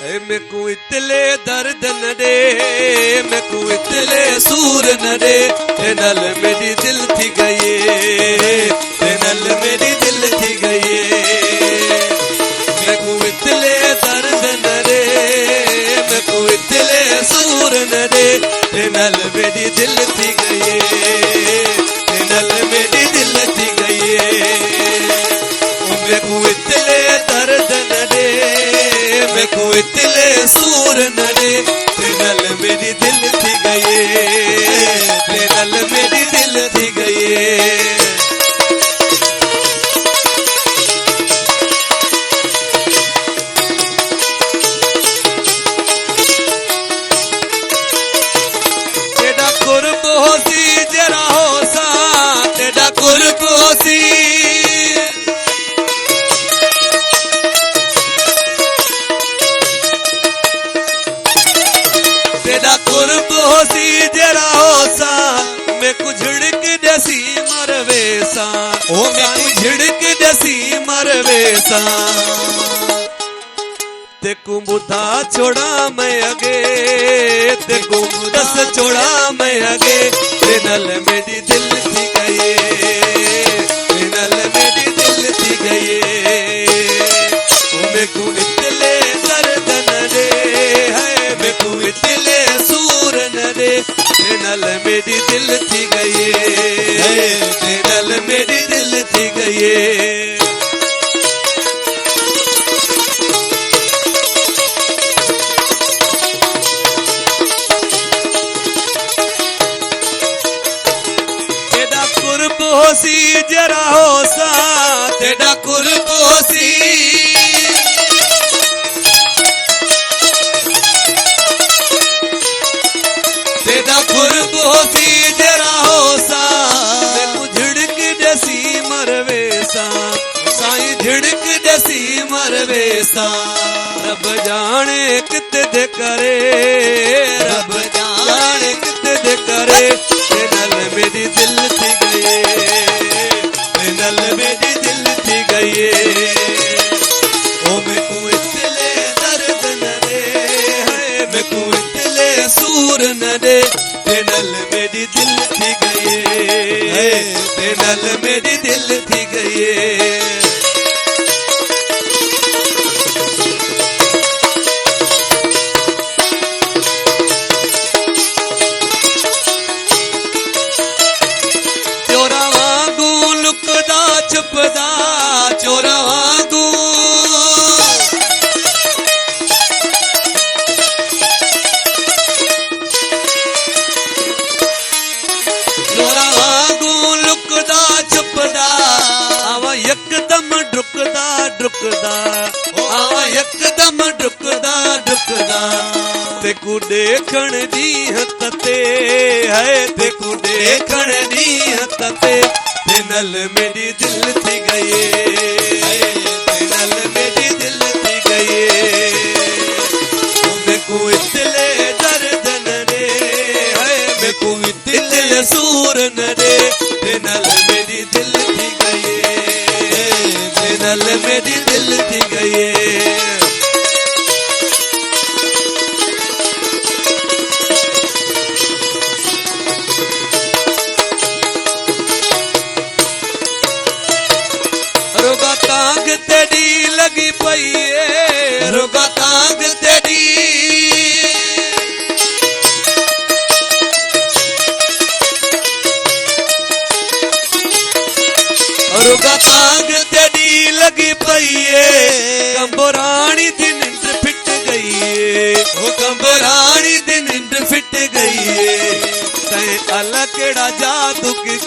मैं को इतले दर्द न दे, मैं को इतले सूर न दे, ते नल मेरी दिल थी गई, ते नल मेरी दिल थी गई। मैं को इतले दर्द न दे, मैं को इतले सूर न दे, ते नल मेरी दिल थी गई, ते नल मेरी दिल थी गई। मैं को इतले दर्द न दे, मैं को इतले सूर न दे, ते नल मेरी दिल थी गई, ते नल मेरी दिल थी गई। तेरा कुर्ब होसी जरा होसा, तेरा कुर्ब होसी, तेरा कुर्ब होसी जरा होसा, मैं को झिड़क जैसी मरवेसा, ओ मैं को झिड़क जैसी मरवेसा। ते को बुधा छोड़ा मैं अगे, ते को दस छोड़ा मैं अगे, ते नल मेरी दिल थी गई, ते नल मेरी दिल थी गई। मैं को इतले दर्द न दे, है मैं को इतले सूर न दे, ते नल मेरी दिल थी गई, ते नल मेरी दिल थी गई। होसी जरा होसा, तेरा कुर्ब होसी, तेरा कुर्ब होसी जरा होसा, मैं को झिड़क जैसी मरवेसा, साईं झिड़क जैसी मरवेसा। रब जाने कित दे करे, रब जाने कित दे करे, ते नल मेरी दिल थी गई, ते नल मेरी दिल थी गई। ओ मैं को इतले दर्द न दे, है मैं को इतले सूर न दे, ते नल मेरी दिल थी गई, ते नल मेरी दिल थी गई। छुपदा चोरा वांगू, चोरा वांगू लुकदा छुपदा, आवा यकदम ढुकदा ढुकदा, आवा यकदम ढुकदा ढुकदा। ते को देखण दी हत ते, है ते को देखण दी हत ते, ते नल मेरी दिल थी गई, ते नल मेरी दिल थी गई। मैं को इतले दर्द न दे, है मैं को इतले सूर न दे, ते नल मेरी दिल थी गई, ते नल मेरी दिल थी गई। रोगा तांग तेरी लगी पई है, रोगा तांग तेरी, रोगा तांग तेरी लगी पई है। कंबरानी दी नींद फिट गई है, ओ कंबरानी दी नींद फिट गई है। तैं अला केड़ा जादू की